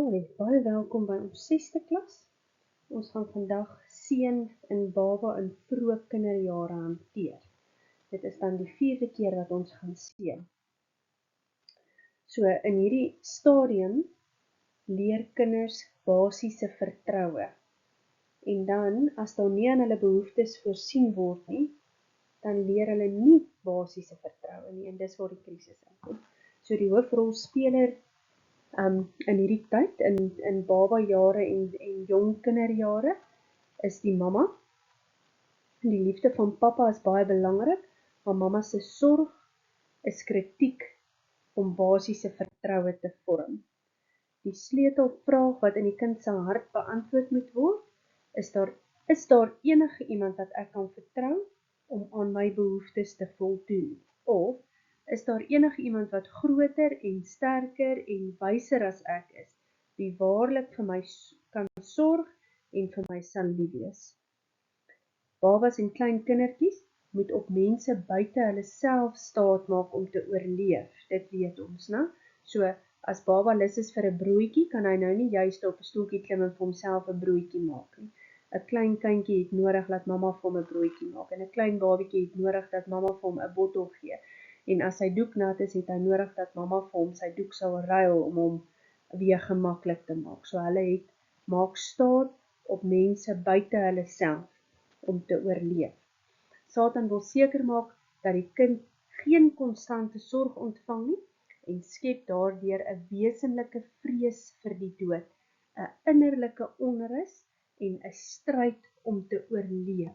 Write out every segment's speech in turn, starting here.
Hi, baie welkom by ons 6de klas. Ons gaan vandag seun en baba in vroeë kinderjare hanteer. Dit is dan die 4de keer wat ons gaan seun. So in hierdie stadium leer kinders basiese vertroue. En dan, as daar nie aan hulle behoeftes voorsien word nie, dan leer hulle nie basiese vertroue nie, en dis waar die krisis inkom. So die hoofrolspeler in hierdie tyd, in baba jare en jong kinderjare, is die mamma. Die liefde van pappa is baie belangrik, maar mamma se sorg is kritiek om basiese vertroue te vorm. Die sleutelvraag wat in die kind se hart beantwoord moet word, is daar enige iemand wat ek kan vertrou om aan my behoeftes te voldoen? Of is daar enige iemand wat groter en sterker en wyser as ek is, wie waarlik vir my kan sorg en vir my sal lief wees? Babas en klein kindertjies moet op mense buite hulle self staat maak om te oorleef, dit weet ons, né? So, as baba lus is vir 'n broodjie, kan hy nou nie juist op 'n stoeltjie klim en vir homself 'n broodjie maak nie. 'n Klein kindjie het nodig dat mamma vir hom 'n broodjie maak, en 'n klein babietjie het nodig dat mamma vir hom 'n bottel gee. En as sy doek nat is, het hy nodig dat mamma vir hom sy doek sal ruil om hom weer gemaklik te maak. So hulle maak staat op mense buite hulle self om te oorleef. Satan wil seker maak dat die kind geen konstante sorg ontvang nie en skep daardeur 'n wesenlike vrees vir die dood, 'n innerlike onrus en 'n stryd om te oorleef.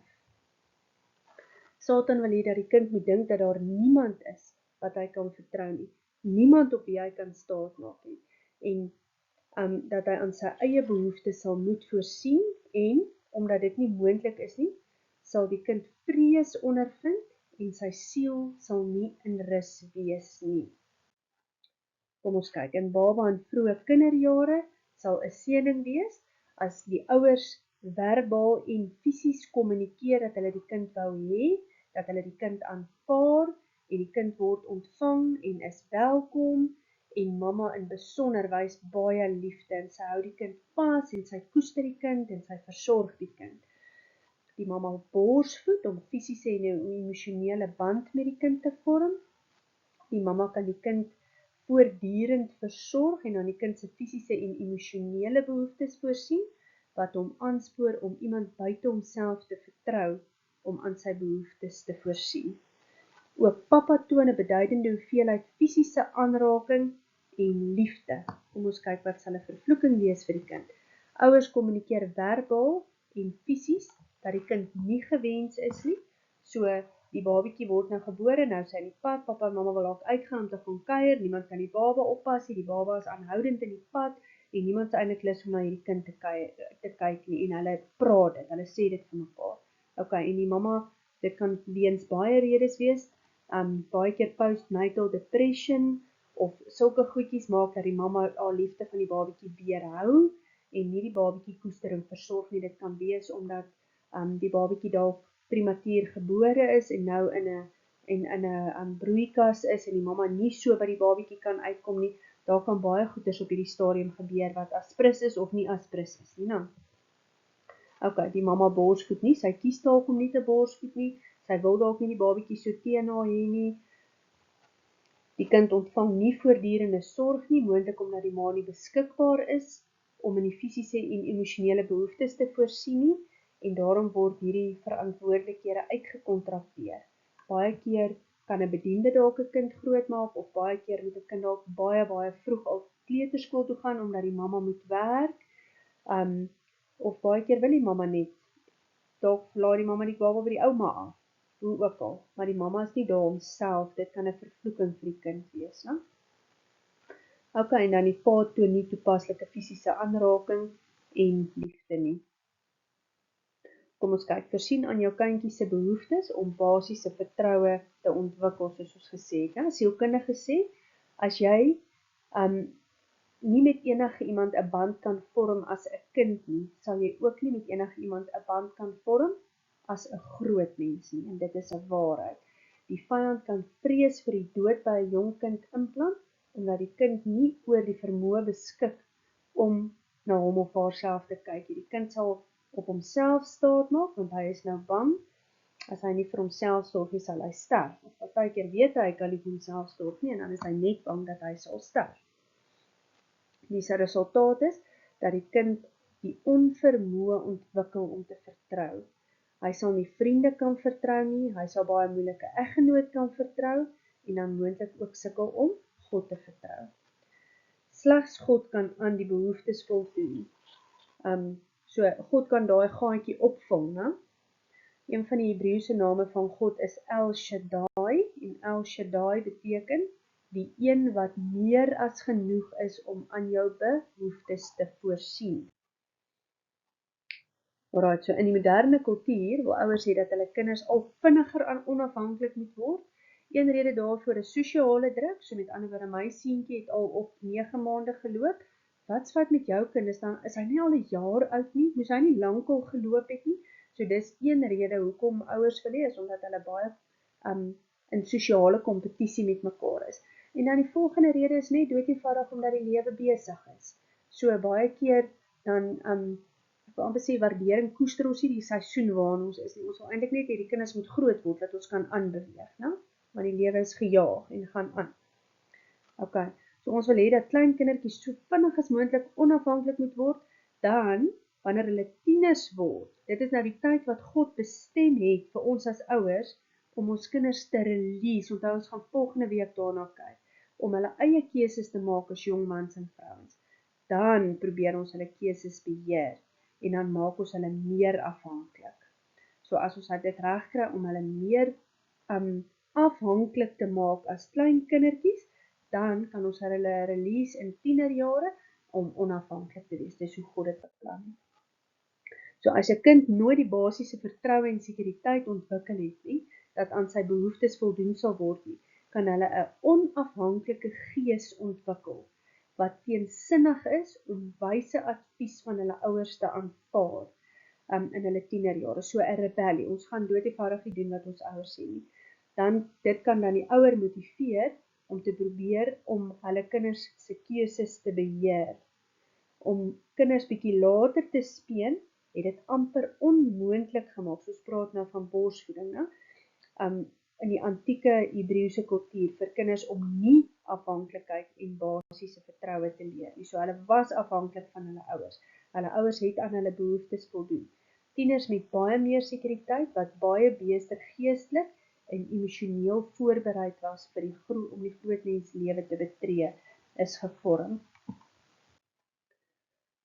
Satan wil hê dat die kind moet dink dat daar niemand is wat hy kan vertrou nie, niemand op wie hy kan staat maak nie, en dat hy aan sy eie behoeftes sal moet voorsien, en omdat dit nie moontlik is nie, sal die kind vrees ondervind en sy siel sal nie in rus wees nie. Kom ons kyk, in baba en vroeë kinderjare sal 'n seëning wees as die ouers verbaal en fisies kommunikeer dat hulle die kind wou hê, dat hulle die kind aanvaar en die kind word ontvang en is welkom, en mamma in besonder wys baie liefde en sy hou die kind vas en sy koester die kind en sy versorg die kind. Die mamma borsvoed om fisiese en emosionele band met die kind te vorm. Die mamma kan die kind voortdurend versorg en aan die kind se fisiese en emosionele behoeftes voorsien, wat hom aanspoor om iemand buite homself te vertrou om aan sy behoeftes te voorsien. Ook pappa toon 'n beduidende hoeveelheid fisiese aanraking en liefde. Kom ons kyk wat sal 'n vervloeking wees vir die kind. Ouers kommunikeer verbaal en fisies dat die kind nie gewens is nie. So die babietjie word nou gebore, nou sy in die pad, pappa en mamma wil dalk uitgaan om te gaan kuier, niemand kan die baba oppas nie, die baba is aanhoudend in die pad en niemand se eintlik lus om na hierdie kind te kyk nie, en hulle praat dit, hulle sê dit vir mekaar. Okay, en die mamma, dit kan weens baie redes wees, baie keer postnatal depression of sulke goedjies maak dat die mamma haar liefde van die babietjie weerhou en nie die babietjie koester en versorg nie. Dit kan wees omdat die babietjie dalk prematuur gebore is en nou in 'n broeikas is en die mamma nie so by die babietjie kan uitkom nie. Daar kan baie goeders op hierdie stadium gebeur wat aspris is of nie aspris is nie, nou. Okay, die mamma borsvoed nie, sy kies dalk om nie te borsvoed nie, sy wil dalk nie die babietjie so teen haar hê nie. Die kind ontvang nie voortdurende sorg nie, moontlik omdat die ma nie beskikbaar is om in die fisiese en emosionele behoeftes te voorsien nie, en daarom word hierdie verantwoordelikhede uitgekontrakteer. Baie keer kan 'n bediende dalk 'n kind grootmaak, of baie keer moet 'n kind dalk baie vroeg al kleuterskool toe gaan, omdat die mamma moet werk, of baie keer wil die mamma net, dalk laat die mamma die baba by die ouma af, hoe ook al, maar die mamma is nie daar homself, dit kan 'n vervloeking vir die kind wees, né? Okay, en dan die pa toon nie toepaslike fisiese aanraking en liefde nie. Kom ons kyk, voorsien aan jou kindjie se behoeftes om basiese vertroue te ontwikkel, soos ons gesê het. Ja? Sielkundige sê, as jy nie met enige iemand 'n band kan vorm as 'n kind nie, sal jy ook nie met enige iemand 'n band kan vorm as 'n groot mens nie, en dit is 'n waarheid. Die vyand kan vrees vir die dood by 'n jong kind implant, omdat die kind nie oor die vermoë beskik om na hom of haarself te kyk. Die kind sal op homself staat maak, want hy is nou bang. As hy nie vir homself sorg nie, sal hy sterf. Of partykeer weet hy kan nie vir homself sorg nie, en dan is hy net bang dat hy sal sterf. Die resultaat is dat die kind die onvermoë ontwikkel om te vertrou. Hy sal nie vriende kan vertrou nie, hy sal baie moeilike eggenoot kan vertrou, en dan moontlik ook sukkel om God te vertrou. Slegs God kan aan die behoeftes voldoen. So God kan daai gaatjie opvul, né? Een van die Hebreëse name van God is El Shaddai, en El Shaddai beteken die een wat meer as genoeg is om aan jou behoeftes te voorsien. Alright, so in die moderne kultuur wil ouers hê dat hulle kinders al vinniger onafhanklik moet word. Een rede daarvoor is sosiale druk, so met ander woorde, my seentjie het al op 9 maande geloop. Wat's wat met jou kinders dan? Is hy nie al 'n jaar oud nie? Moes hy nie lankal geloop het nie? So dis een rede hoekom ouers wil hê, is omdat hulle baie in sosiale kompetisie met mekaar is. En dan die volgende rede is net dood eenvoudig omdat die lewe besig is. So baie keer dan ek wil amper sê waardering koester ons nie die seisoen waarin ons is nie. Ons wil eintlik net hê die kinders moet groot word dat ons kan aanbeweeg, né? Want die lewe is gejaag en gaan aan. Okay, so ons wil hê dat klein kindertjies so vinnig as moontlik onafhanklik moet word, dan wanneer hulle tieners word. Dit is nou die tyd wat God bestem het vir ons as ouers om ons kinders te release. Onthou, ons gaan volgende week daarna kyk, om hulle eie keuses te maak as jong mans en vrouens. Dan probeer ons hulle keuses beheer en dan maak ons hulle meer afhanklik. So as ons dit regkry om hulle meer afhanklik te maak as klein kindertjies, dan kan ons hulle release in tienerjare om onafhanklik te wees. Dis hoe God dit beplan. So as 'n kind nooit die basiese vertroue en sekuriteit ontwikkel het nie, dat aan sy behoeftes voldoen sal word nie, kan hulle 'n onafhanklike gees ontwikkel, wat teensinnig is om wyse advies van hulle ouers te aanvaar in hulle tienerjare. So 'n rebellie. Ons gaan dood eenvoudig nie doen wat ons ouers sê nie. Dit kan dan die ouer motiveer om te probeer om hulle kinders se keuses te beheer. Om kinders bietjie later te speen, het dit amper onmoontlik gemaak. So ons praat nou van borsvoeding, né? In die antieke Hebreëse kultuur vir kinders om nie afhanklikheid en basiese vertroue te leer nie. So hulle was afhanklik van hulle ouers. Hulle ouers het aan hulle behoeftes voldoen. Tieners met baie meer sekuriteit, wat baie beter geestelik en emosioneel voorbereid was vir om die grootmenslewe te betree, is gevorm.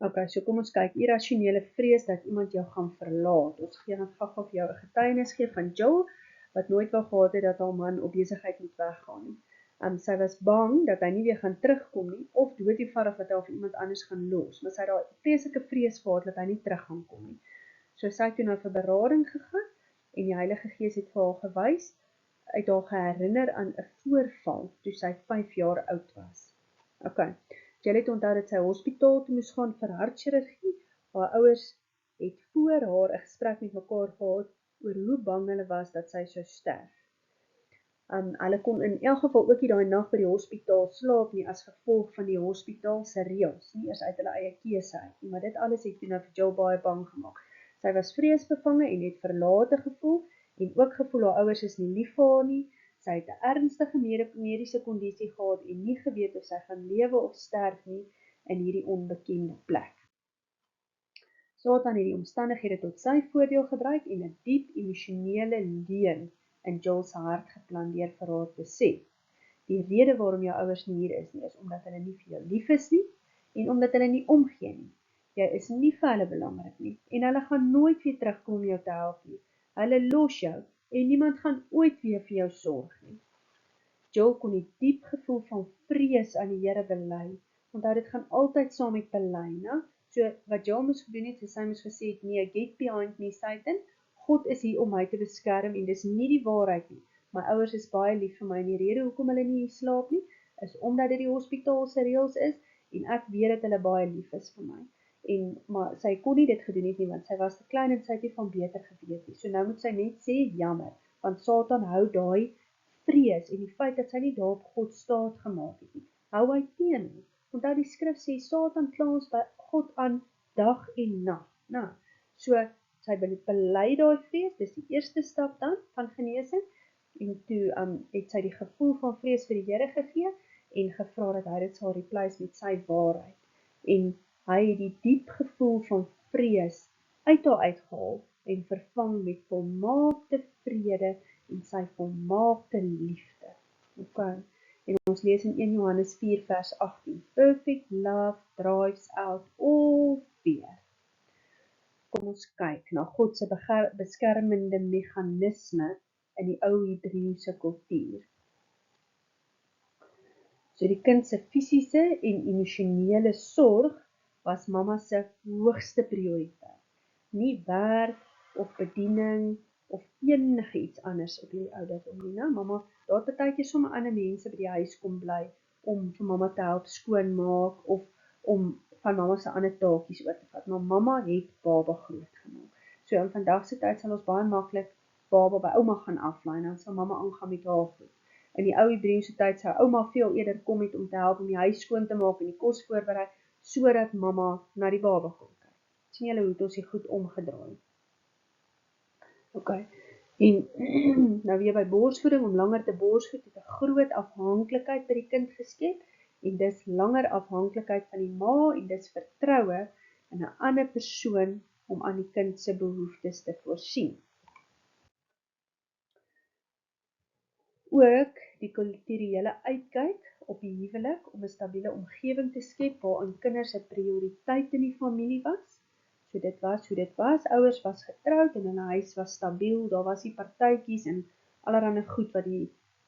Okay, so kom ons kyk, irrasionele vrees dat iemand jou gaan verlaat. Ons gaan gou vir jou 'n getuienis gee van Jill, wat nooit wou gehad het dat haar man op besigheid moet weggaan nie. Sy was bang dat hy nie weer gaan terugkom nie, of dood eenvoudig dat hy of iemand anders gaan los, maar sy het daar vreeslike vrees gehad dat hy nie terug gaan kom nie. So sy het toe na vir berading gegaan, en die Heilige Gees het vir haar gewys, uit haar geherinner aan 'n voorval, toe sy 5 jaar oud was. Okay. Jill het onthou dat sy hospitaal toe moes gaan vir hartchirurgie. Haar ouers het voor haar 'n gesprek met mekaar gehad oor hoe bang hulle was dat sy sou sterf. Hulle kon in elk geval ook nie daai nag by die hospitaal slaap nie as gevolg van die hospitaal se reëls, nie eers uit hulle eie keuse uit nie, maar dit alles het toe nou vir Jill baie bang gemaak. Sy was vreesbevange en het verlate gevoel, en ook gevoel haar ouers is nie lief vir haar nie. Sy het 'n ernstige mediese kondisie gehad en nie geweet of sy gaan lewe of sterf nie in hierdie onbekende plek. Satan het die omstandighede tot sy voordeel gebruik en 'n diep emosionele leuen in Jill se hart geplanteer vir haar te sê: die rede waarom jou ouers nie hier is nie, is omdat hulle nie vir jou lief is nie, en omdat hulle nie omgee nie. Jy is nie vir hulle belangrik nie, en hulle gaan nooit weer terugkom om jou te help nie. Hulle los jou, en niemand gaan ooit weer vir jou sorg nie. Jill kon die diep gevoel van vrees aan die Here bely, want dit gaan altyd saam met bely, né? So wat Jill moes gedoen het, sy moes gesê het, nee, get behind me, Satan, God is hier om my te beskerm, en dis nie die waarheid nie. My ouers is baie lief vir my, en die rede hoekom hulle nie slaap nie, is omdat dit die hospitaal se reëls is, en ek weet dat hulle baie lief is vir my. Maar sy kon nie dit gedoen het nie, want sy was te klein en sy het nie van beter geweet nie. So nou moet sy net sê, jammer, want Satan hou daai vrees en die feit dat sy nie daarop God staat gemaak het nie, hou hy teen. Onthou die skrif sê, Satan kla ons by God aan dag en nag. Nou, so, sy bely daai vrees, dis die eerste stap dan, van genesing, en toe het sy die gevoel van vrees vir die Here gegee, en gevra dat hy dit sal replace met sy waarheid. En hy het die diep gevoel van vrees uit haar uitgehaal, en vervang met volmaakte vrede, en sy volmaakte liefde. Okay. En ons lees in 1 Johannes 4 vers 18. Perfect love drives out all fear. Kom ons kyk na God se beskermende meganisme in die ou Hebreëse kultuur. So die kind se fisiese en emosionele sorg was mamma se hoogste prioriteit. Nie werk of bediening of enige iets anders op die ouderdom nie. Nou, mamma, daar het partykeer sommer ander mense by die huis kom bly om vir mamma te help skoonmaak of om van mamma se ander taakies oor te vat. Maar mamma het baba groot gemaak. So in vandag se tyd sal ons baie maklik baba by ouma gaan aflaai en dan sal mamma aangaan met haar goed. In die ou Hebreëse tyd sou ouma veel eerder kom het om te help om die huis skoon te maak en die kos voorberei sodat mamma na die baba kon kyk. Sien julle hoe het ons hier goed omgedraai? Okay. En nou weer by borsvoeding, om langer te borsvoed het 'n groot afhanklikheid by die kind geskep en dis langer afhanklikheid van die ma en dis vertroue in 'n ander persoon om aan die kind se behoeftes te voorsien. Ook die kulturele uitkyk op die huwelik om 'n stabiele omgewing te skep waarin kinders 'n prioriteit in die familie was. So dit was hoe dit was, ouers was getroud en hulle huis was stabiel, daar was nie partytjies en allerlei goed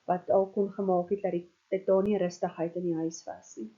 wat al kon gemaak het dat dit daar nie rustigheid in die huis was nie.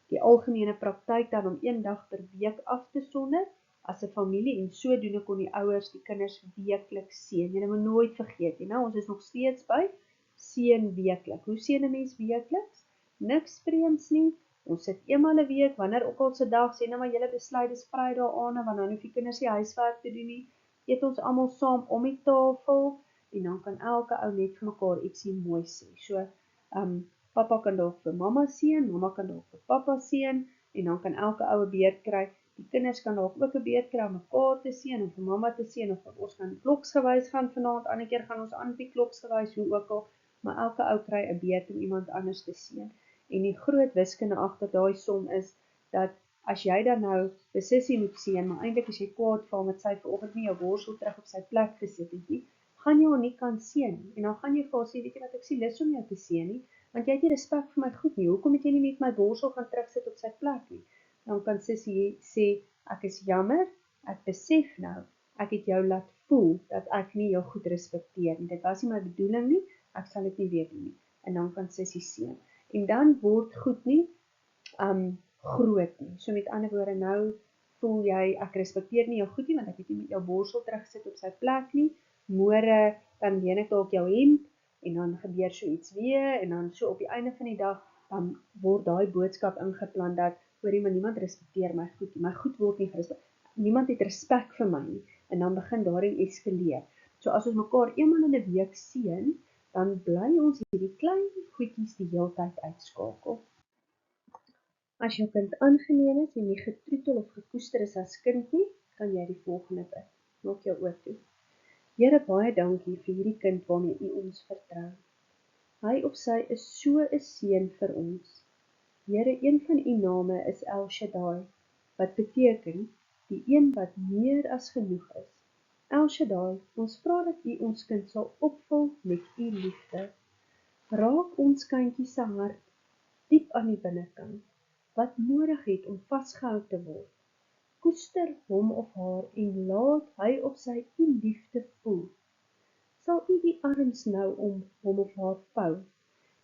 Die algemene praktyk dan om 1 dag per week af te sonder as 'n familie en sodoende kon die ouers die kinders weekliks seën. Jy moet nooit vergeet, ons is nog steeds by seën weeklik. Hoe seën 'n mens weekliks? Niks vreemds nie. Ons sit eenmal 'n week, wanneer ook al se dag, sê nou maar julle besluit dis Vrydag aande, want dan hoef die kinders nie huiswerk te doen nie. Eet ons almal saam om die tafel en dan kan elke ou net vir mekaar ietsie mooi sê. So, pappa kan dalk vir mamma seën, mamma kan dalk vir pappa seën en dan kan elke ou 'n beurt kry. Die kinders kan dalk ook 'n beurt kry om mekaar te seën of vir mamma te seën of ons kan kloksgewys gaan vanaand, ander keer gaan ons anti-kloksgewys, hoe ook al, maar elke ou kry 'n beurt om iemand anders te seën. En die groot wiskunde agter daai som is dat as jy dan nou die sussie moet seën, maar eintlik as jy kwaad val met sy vanoggend nie jou borsel terug op sy plek gesit het nie, gaan jy hom nie kan seën nie. En dan gaan jy vir haar sê, weet jy wat, ek sien lus om jou te seën nie, want jy het nie respek vir my goed nie. Hoekom het jy nie net my borsel gaan terugsit op sy plek nie? Dan kan sussie sê, ek is jammer, ek besef nou, ek het jou laat voel dat ek nie jou goed respekteer nie. Dit was nie my bedoeling nie, ek sal dit nie weer doen nie. En dan kan sussie seën. En dan word goed nie groot nie. So met ander woorde, nou voel jy, ek respekteer nie jou goed nie, want ek het nie met jou borsel teruggesit op sy plek nie. Môre dan leen ek dalk jou hemp en dan gebeur so iets weer en dan so op die einde van die dag dan word daai boodskap ingeplant dat hoorie, maar niemand respekteer my goed nie. My goed word nie gerespekteer. Niemand het respek vir my nie en dan begin daarin eskaleer. So as ons mekaar eenmal in 'n week seën, dan bly ons hierdie klein goedjies die heeltyd uitskakel. As jou kind aangeneem is en nie getroetel of gekoester is as kind nie, kan jy die volgende bid. Maak jou oë toe. Here, baie dankie vir hierdie kind waarmee U ons vertrou. Hy of sy is so 'n seën vir ons. Here, een van U name is El Shaddai, wat beteken die een wat meer as genoeg is. El Shaddai, ons vra dat U ons kind sal opvul met U liefde. Raak ons kindjie se hart diep aan die binnekant, wat nodig het om vasgehou te word. Koester hom of haar en laat hy of sy U liefde voel. Sal U die arms nou om hom of haar vou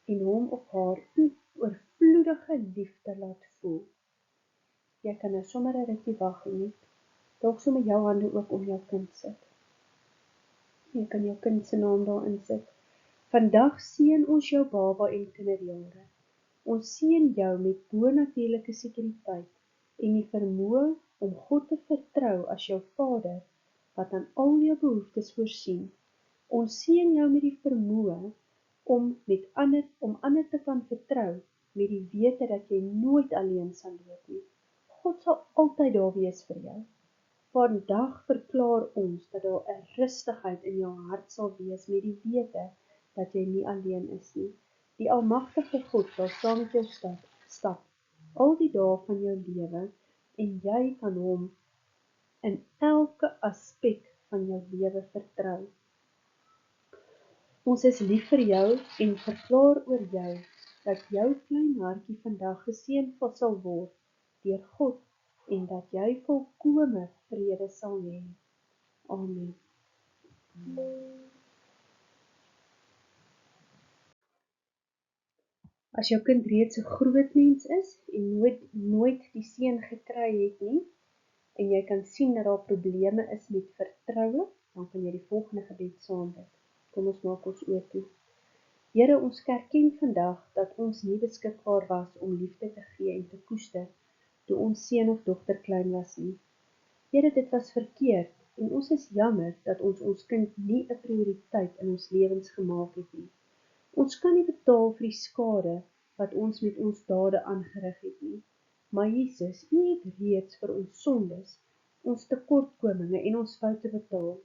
en hom of haar U oorvloedige liefde laat voel. Jy kan nou sommer 'n rukkie wag en net dalk sommer jou hande ook om jou kind sit. Jy kan jou kind se naam daarin sit. Vandag seën ons jou baba en kinderjare. Ons seën jou met bonatuurlike sekuriteit en die vermoë om God te vertrou as jou Vader, wat aan al jou behoeftes voorsien. Ons seën jou met die vermoë om ander te kan vertrou met die wete dat jy nooit alleen sal loop nie. God sal altyd daar wees vir jou. Vandag verklaar ons dat daar 'n rustigheid in jou hart sal wees met die wete dat jy nie alleen is nie. Die almagtige God sal saam met jou stap al die dae van jou lewe en jy kan hom in elke aspek van jou lewe vertrou. Ons is lief vir jou en verklaar oor jou dat jou klein hartjie vandag geseën sal word deur God en dat jy volkome vrede sal hê. Amen. As jou kind reeds 'n groot mens is en nooit die seën gekry het nie, en jy kan sien dat daar probleme is met vertroue, dan kan jy die volgende gebed saam bid. Kom ons maak ons oë toe. Here, ons erken vandag dat ons nie beskikbaar was om liefde te gee en te koester toe ons seun of dogter klein was nie. Here, dit was verkeerd en ons is jammer dat ons kind nie 'n prioriteit in ons lewens gemaak het nie. Ons kan nie betaal vir die skade wat ons met ons dade aangerig het nie. Maar Jesus, U het reeds vir ons sondes, ons tekortkominge en ons foute betaal.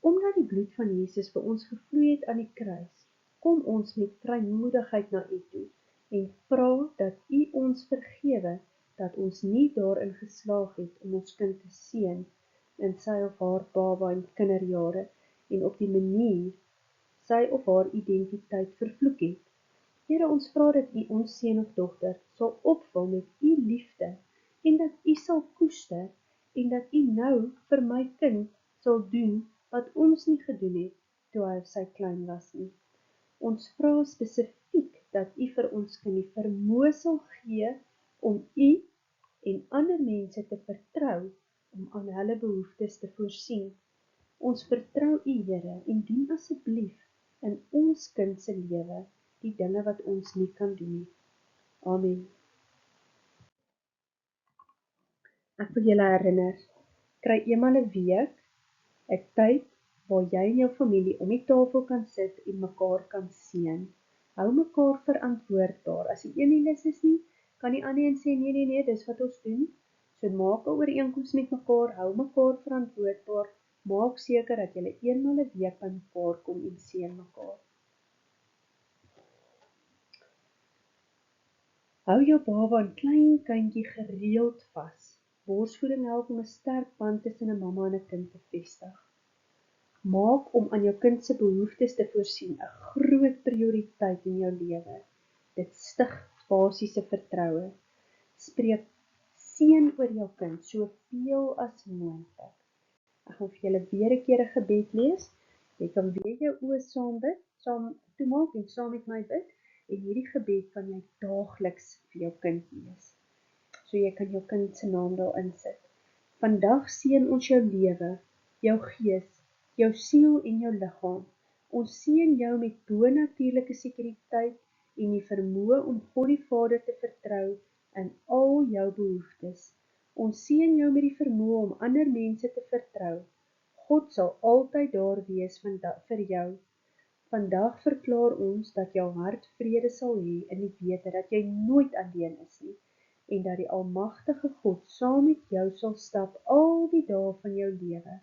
Omdat die bloed van Jesus vir ons gevloei het aan die kruis, kom ons met vrymoedigheid na U toe en vra dat U ons vergewe dat ons nie daarin geslaag het om ons kind te seën in sy of haar baba en kinderjare en op die manier sy of haar identiteit vervloek het. Here, ons vra dat U ons seun of dogter sal opvul met U liefde en dat U sal koester en dat U nou vir my kind sal doen wat ons nie gedoen het toe hy of sy klein was nie. Ons vra spesifiek dat U vir ons kind die vermoë sal gee om U en ander mense te vertrou om aan hulle behoeftes te voorsien. Ons vertrou U, Here, en doen asseblief in ons kind se lewe die dinge wat ons nie kan doen nie. Amen. Ek wil julle herinner, kry eenmal 'n week 'n tyd waar jy en jou familie om die tafel kan sit en mekaar kan seën. Hou mekaar verantwoordbaar. As die een nie lus is nie, kan die ander een sê nee, dis wat ons doen. So maak 'n ooreenkoms met mekaar, hou mekaar verantwoordbaar, maak seker dat julle eenmal 'n week by mekaar kom en seën mekaar. Hou jou baba en klein kindjie gereeld vas. Borsvoeding help om 'n sterk band tussen 'n mamma en 'n kind te vestig. Maak om aan jou kind se behoeftes te voorsien 'n groot prioriteit in jou lewe. Dit stig basiese vertroue. Spreek seën oor jou kind soveel as moontlik. Ek gaan vir julle weer 'n keer 'n gebed lees. Jy kan weer jou oë saam bid, saam toemaak en saam met my bid. En hierdie gebed kan jy daagliks vir jou kind lees. So jy kan jou kind se naam daar insit. Vandag seën ons jou lewe, jou gees, jou siel en jou liggaam. Ons seën jou met bonatuurlike sekuriteit en die vermoë om God die Vader te vertrou in al jou behoeftes. Ons seën jou met die vermoë om ander mense te vertrou. God sal altyd daar wees vir jou. Vandag verklaar ons dat jou hart vrede sal hê in die wete dat jy nooit alleen is nie en dat die almagtige God saam met jou sal stap al die dae van jou lewe.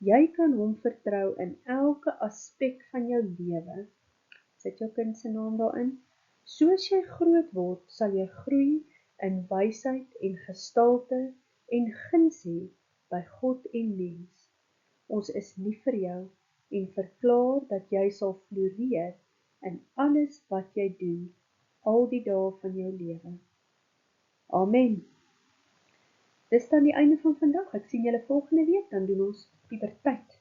Jy kan hom vertrou in elke aspek van jou lewe. Sit jou kind se naam daarin. Soos jy groot word, sal jy groei in wysheid en gestalte en guns hê by God en mens. Ons is lief vir jou en verklaar dat jy sal floreer in alles wat jy doen, al die dae van jou lewe. Amen. Dis dan die einde van vandag. Ek sien julle volgende week, dan doen ons puberteit.